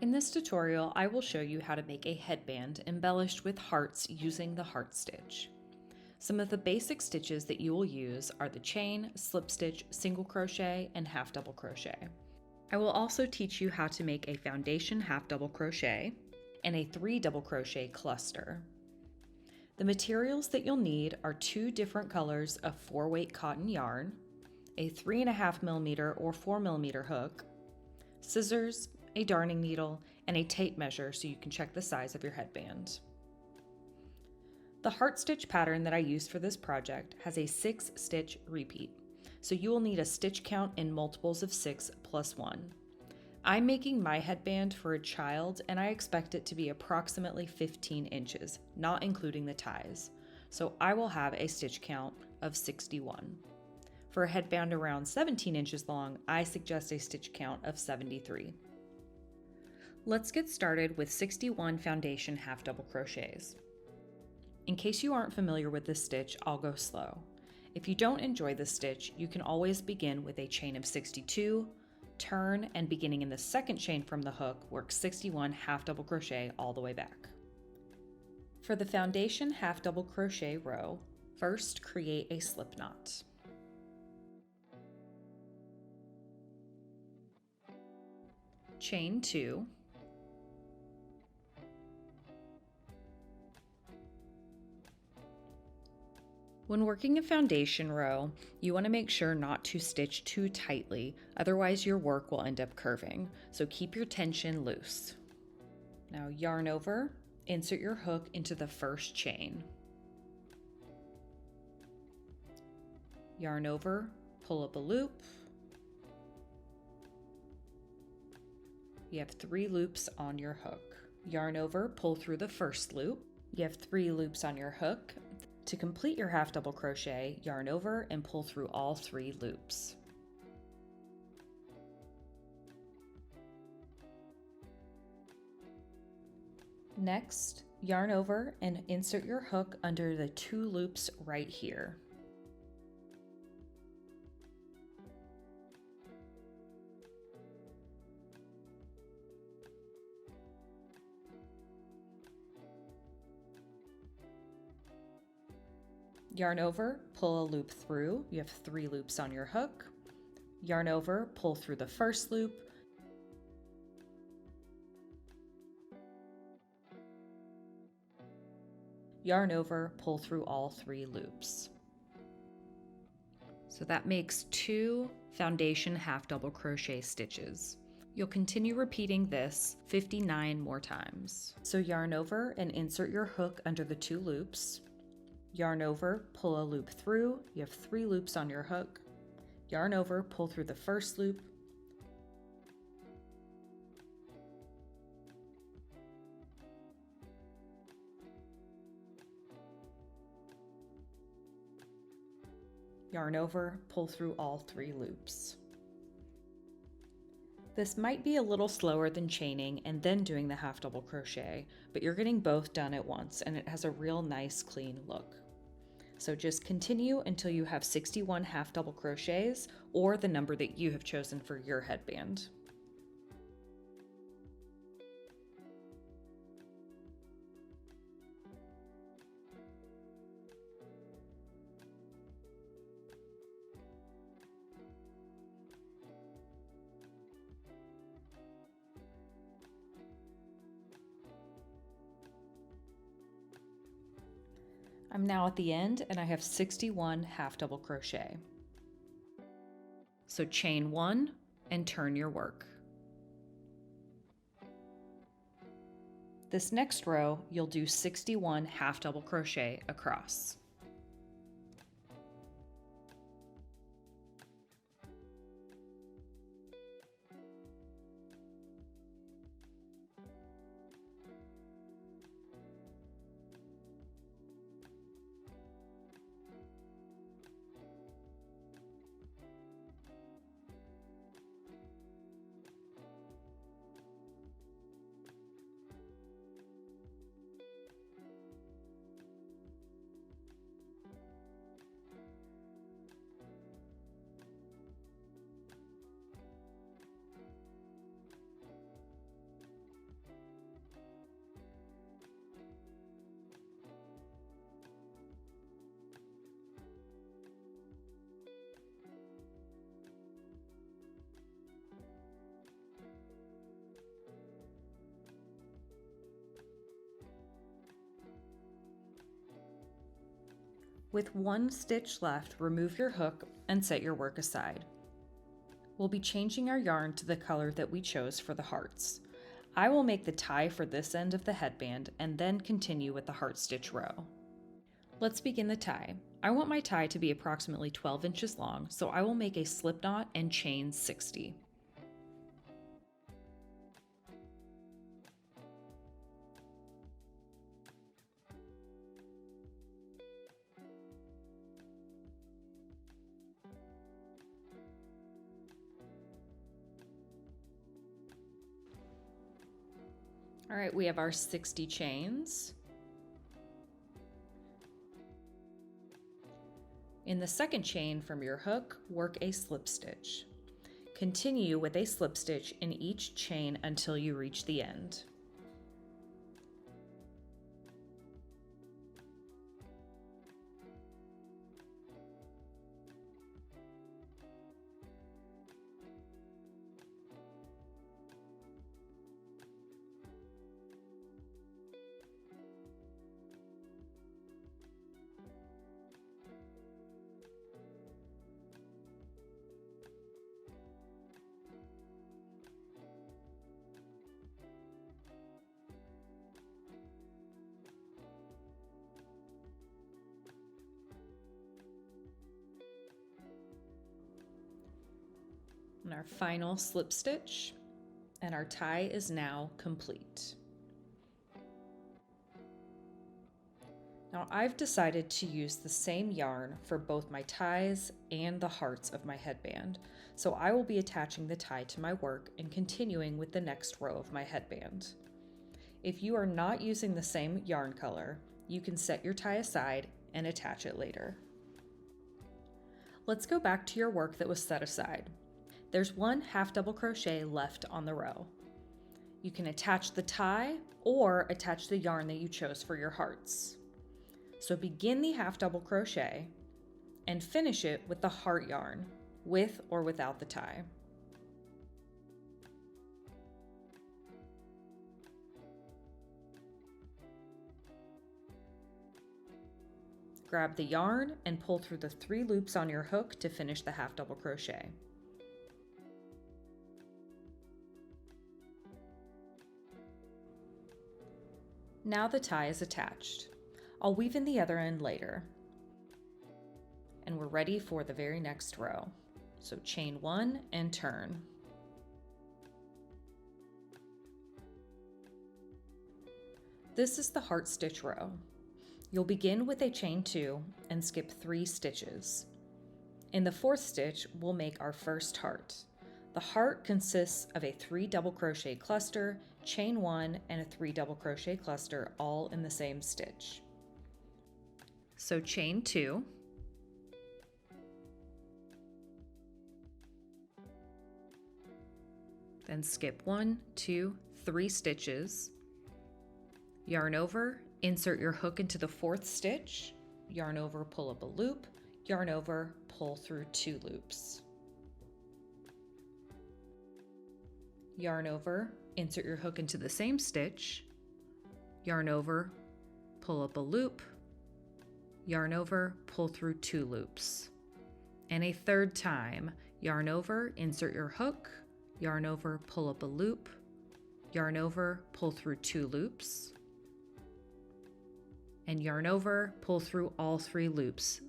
In this tutorial, I will show you how to make a headband embellished with hearts using the heart stitch. Some of the basic stitches that you will use are the chain, slip stitch, single crochet, and half double crochet. I will also teach you how to make a foundation half double crochet and a 3 double crochet cluster. The materials that you'll need are 2 different colors of 4-weight cotton yarn, a 3.5mm or 4mm hook, scissors, a darning needle, and a tape measure so you can check the size of your headband. The heart stitch pattern that I used for this project has a 6-stitch repeat, so you will need a stitch count in multiples of 6 plus 1. I'm making my headband for a child and I expect it to be approximately 15 inches, not including the ties, so I will have a stitch count of 61. For a headband around 17 inches long, I suggest a stitch count of 73. Let's get started with 61 foundation half double crochets. In case you aren't familiar with this stitch, I'll go slow. If you don't enjoy this stitch, you can always begin with a chain of 62, turn, and beginning in the second chain from the hook, work 61 half double crochet all the way back. For the foundation half double crochet row, first create a slip knot. Chain 2, when working a foundation row, you want to make sure not to stitch too tightly, otherwise your work will end up curving, so keep your tension loose. Now yarn over, insert your hook into the first chain. Yarn over, pull up a loop. You have 3 loops on your hook. Yarn over, pull through the first loop. You have 3 loops on your hook. To complete your half double crochet, yarn over and pull through all 3 loops. Next, yarn over and insert your hook under the 2 loops right here. Yarn over, pull a loop through. You have 3 loops on your hook. Yarn over, pull through the first loop. Yarn over, pull through all 3 loops. So that makes 2 foundation half double crochet stitches. You'll continue repeating this 59 more times. So yarn over and insert your hook under the 2 loops. Yarn over, pull a loop through. You have 3 loops on your hook. Yarn over, pull through the first loop. Yarn over, pull through all 3 loops. This might be a little slower than chaining and then doing the half double crochet, but you're getting both done at once and it has a real nice clean look. So just continue until you have 61 half double crochets or the number that you have chosen for your headband. I'm now at the end and I have 61 half double crochet. So chain 1 and turn your work. This next row, you'll do 61 half double crochet across. With one stitch left, remove your hook and set your work aside. We'll be changing our yarn to the color that we chose for the hearts. I will make the tie for this end of the headband and then continue with the heart stitch row. Let's begin the tie. I want my tie to be approximately 12 inches long, so I will make a slip knot and chain 60. All right, we have our 60 chains. In the second chain from your hook, work a slip stitch. Continue with a slip stitch in each chain until you reach the end. And our final slip stitch, and our tie is now complete. Now I've decided to use the same yarn for both my ties and the hearts of my headband, so I will be attaching the tie to my work and continuing with the next row of my headband. If you are not using the same yarn color, you can set your tie aside and attach it later. Let's go back to your work that was set aside. There's one half double crochet left on the row. You can attach the tie or attach the yarn that you chose for your hearts. So begin the half double crochet and finish it with the heart yarn, with or without the tie. Grab the yarn and pull through the 3 loops on your hook to finish the half double crochet. Now the tie is attached. I'll weave in the other end later. And we're ready for the very next row. So chain 1 and turn. This is the heart stitch row. You'll begin with a chain 2 and skip 3 stitches. In the 4th stitch, we'll make our first heart. The heart consists of a 3 double crochet cluster, chain 1, and a 3 double crochet cluster all in the same stitch. So chain 2, then skip 1, 2, 3 stitches, yarn over, insert your hook into the 4th stitch, yarn over, pull up a loop, yarn over, pull through 2 loops. Yarn over, insert your hook into the same stitch, yarn over, pull up a loop, yarn over, pull through 2 loops. And a third time, yarn over, insert your hook, yarn over, pull up a loop, yarn over, pull through 2 loops, and yarn over, pull through all 3 loops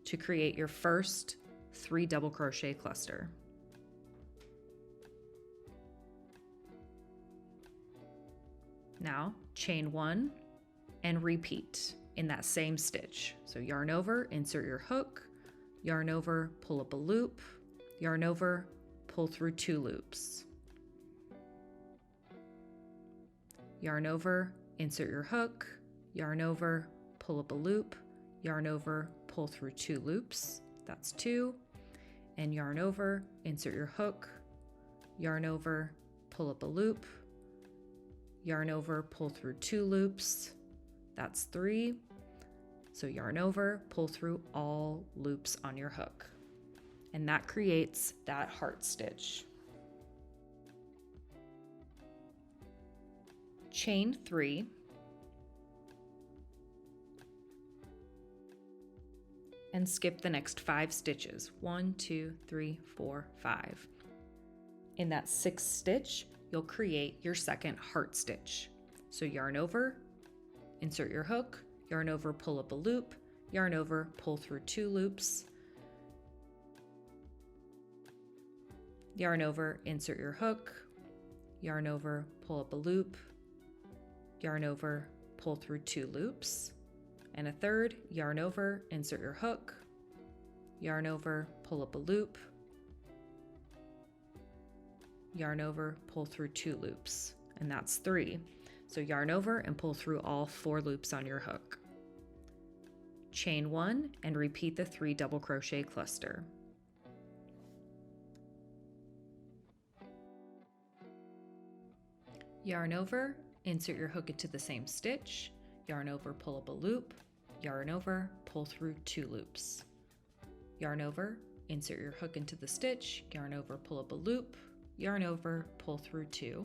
to create your first 3 double crochet cluster. Now chain 1 and repeat in that same stitch. So yarn over, insert your hook, yarn over, pull up a loop, yarn over, pull through 2 loops. Yarn over, insert your hook, yarn over, pull up a loop, yarn over, pull through 2 loops. That's 2. And yarn over, insert your hook, yarn over, pull up a loop, yarn over, pull through 2 loops. That's 3. So yarn over, pull through all loops on your hook. And that creates that heart stitch. Chain 3. and skip the next 5 stitches. 1, 2, 3, 4, 5. In that 6th stitch, you'll create your second heart stitch. So yarn over, insert your hook, yarn over, pull up a loop, yarn over, pull through 2 loops, yarn over, insert your hook, yarn over, pull up a loop, yarn over, pull through 2 loops, and a third, yarn over, insert your hook, yarn over, pull up a loop, yarn over, pull through 2 loops, and that's 3. So yarn over and pull through all 4 loops on your hook. Chain 1 and repeat the 3 double crochet cluster. Yarn over, insert your hook into the same stitch, yarn over, pull up a loop, yarn over, pull through 2 loops. Yarn over, insert your hook into the stitch, yarn over, pull up a loop, yarn over, pull through 2.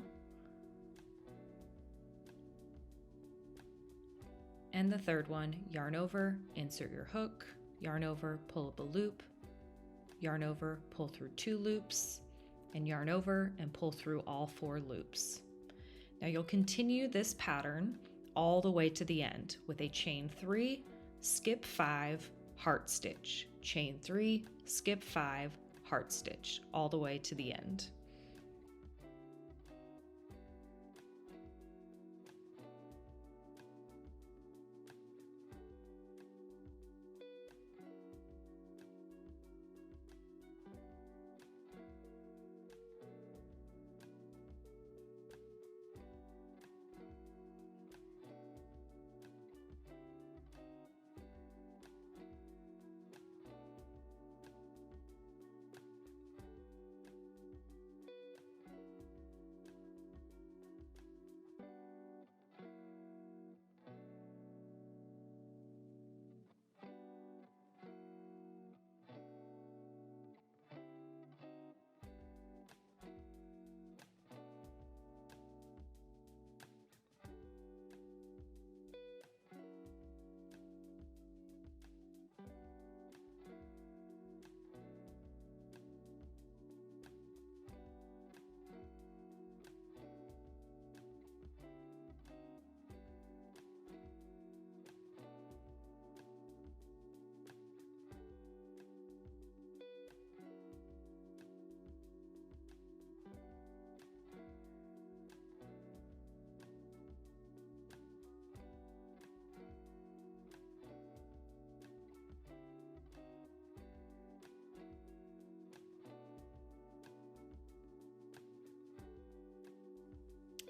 And the third one, yarn over, insert your hook, yarn over, pull up a loop, yarn over, pull through 2 loops, and yarn over and pull through all 4 loops. Now you'll continue this pattern all the way to the end with a chain 3, skip 5, heart stitch, chain 3, skip 5, heart stitch, all the way to the end.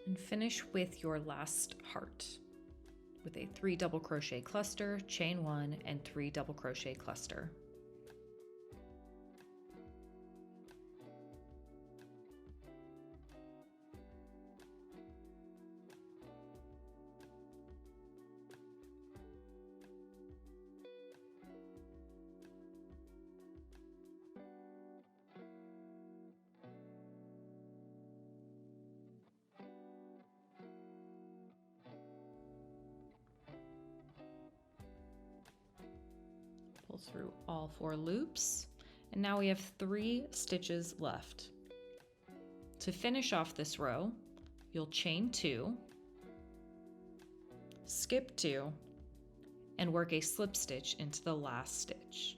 And finish with your last heart with a 3 double crochet cluster, chain 1, and 3 double crochet cluster. Pull through all 4 loops, and now we have 3 stitches left. To finish off this row, you'll chain 2, skip 2, and work a slip stitch into the last stitch.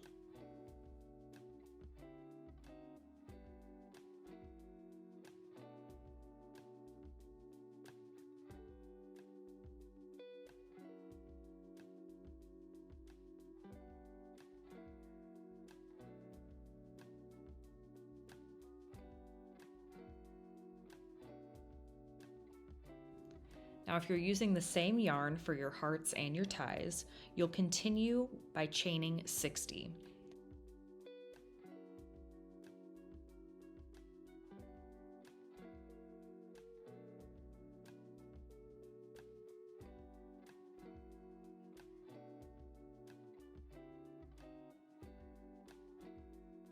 Now, if you're using the same yarn for your hearts and your ties, you'll continue by chaining 60.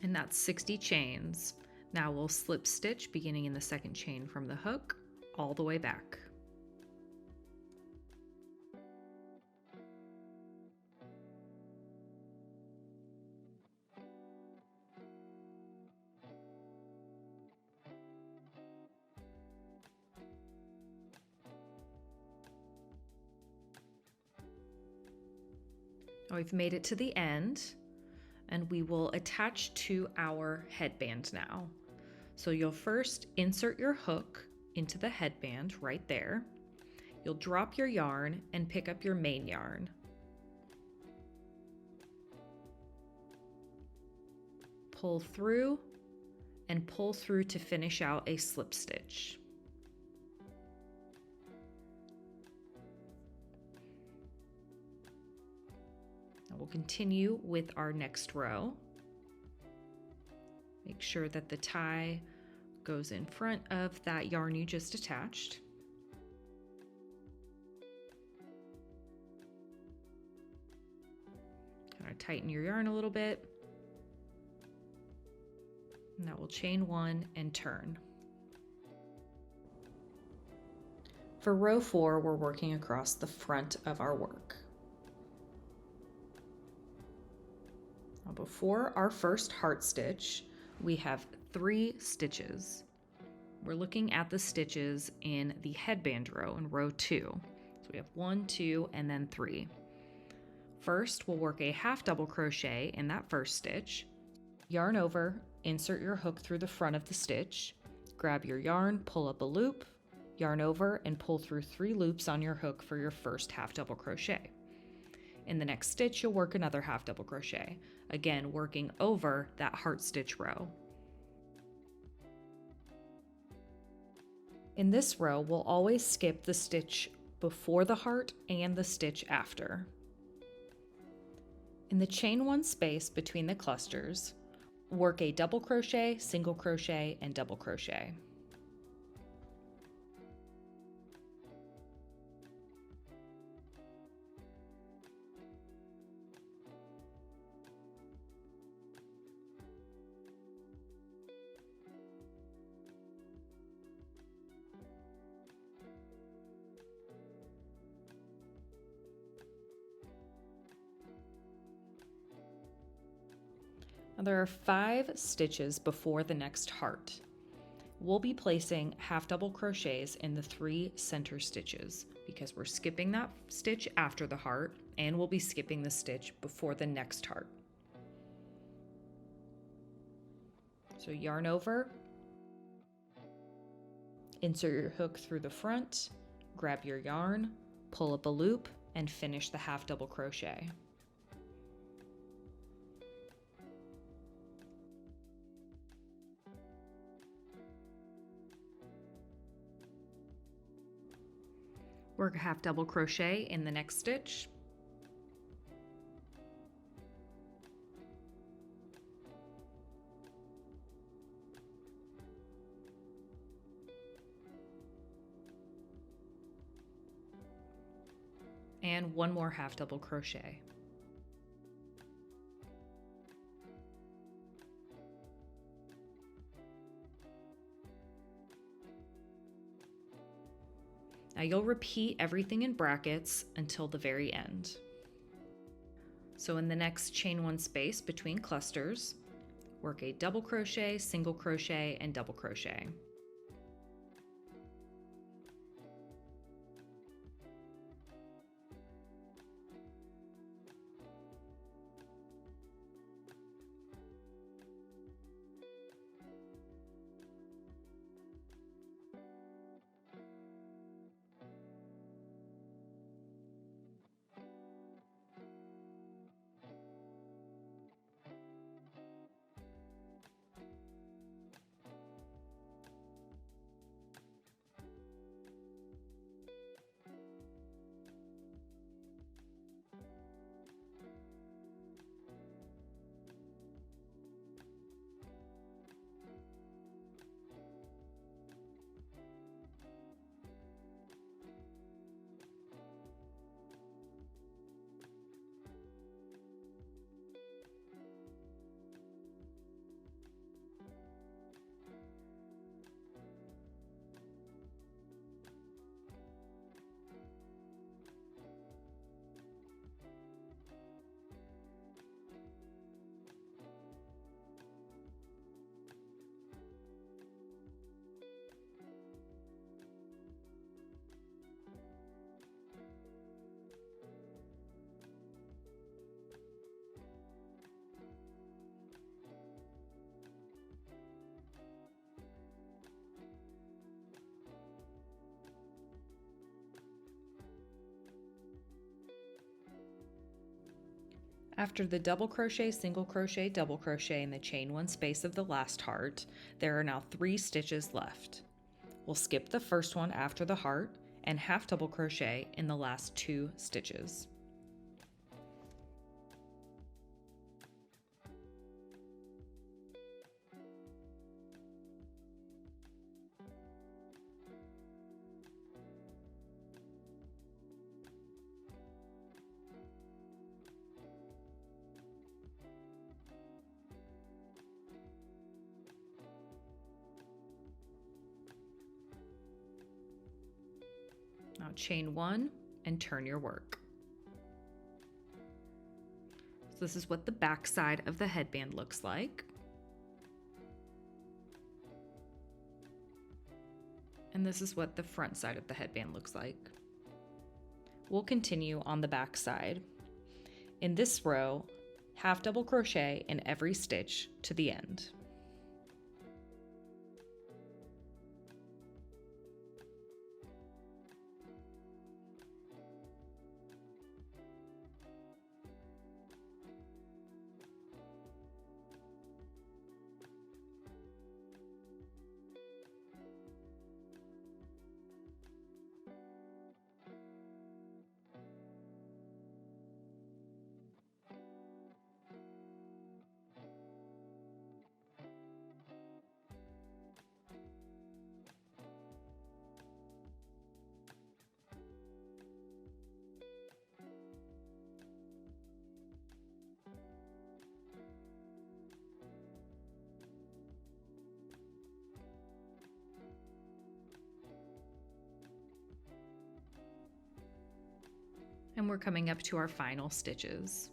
And that's 60 chains. Now we'll slip stitch beginning in the second chain from the hook all the way back. Now we've made it to the end, and we will attach to our headband now. So you'll first insert your hook into the headband right there. You'll drop your yarn and pick up your main yarn. Pull through and pull through to finish out a slip stitch. Now we'll continue with our next row. Make sure that the tie goes in front of that yarn you just attached. Kind of tighten your yarn a little bit. Now we'll chain one and turn. For row 4, we're working across the front of our work. Now before our first heart stitch, we have 3 stitches. We're looking at the stitches in the headband row in row 2. So we have 1, 2, and then 3. First, we'll work a half double crochet in that first stitch. Yarn over, insert your hook through the front of the stitch, grab your yarn, pull up a loop, yarn over, and pull through 3 loops on your hook for your first half double crochet. In the next stitch, you'll work another half double crochet, again working over that heart stitch row. In this row, we'll always skip the stitch before the heart and the stitch after. In the chain 1 space between the clusters, work a double crochet, single crochet, and double crochet. Now there are 5 stitches before the next heart. We'll be placing half double crochets in the 3 center stitches because we're skipping that stitch after the heart, and we'll be skipping the stitch before the next heart. So yarn over, insert your hook through the front, grab your yarn, pull up a loop, and finish the half double crochet. Work a half double crochet in the next stitch. And 1 more half double crochet. Now you'll repeat everything in brackets until the very end. So in the next chain 1 space between clusters, work a double crochet, single crochet, and double crochet. After the double crochet, single crochet, double crochet, and the chain 1 space of the last heart, there are now 3 stitches left. We'll skip the first one after the heart and half double crochet in the last 2 stitches. Now chain 1 and turn your work. So this is what the back side of the headband looks like. And this is what the front side of the headband looks like. We'll continue on the back side. In this row, half double crochet in every stitch to the end. And we're coming up to our final stitches.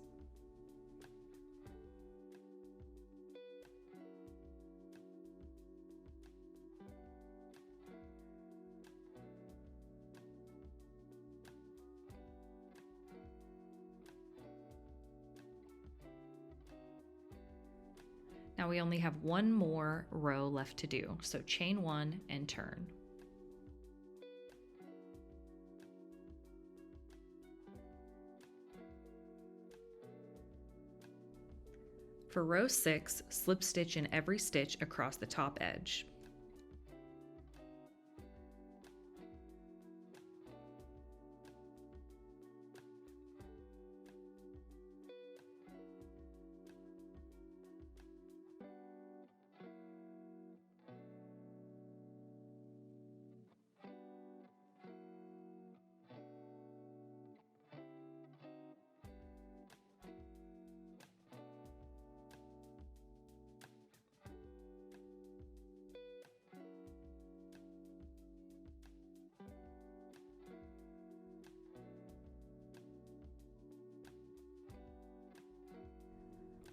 Now we only have one more row left to do, so chain 1 and turn. For row 6, slip stitch in every stitch across the top edge.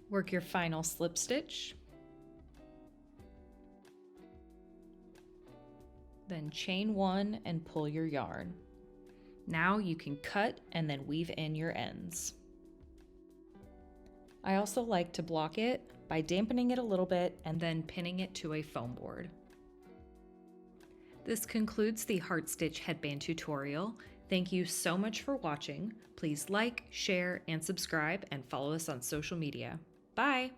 Work your final slip stitch, then chain 1 and pull your yarn. Now you can cut and then weave in your ends. I also like to block it by dampening it a little bit and then pinning it to a foam board. This concludes the Heart Stitch Headband tutorial. Thank you so much for watching. Please like, share, and subscribe, and follow us on social media. Bye!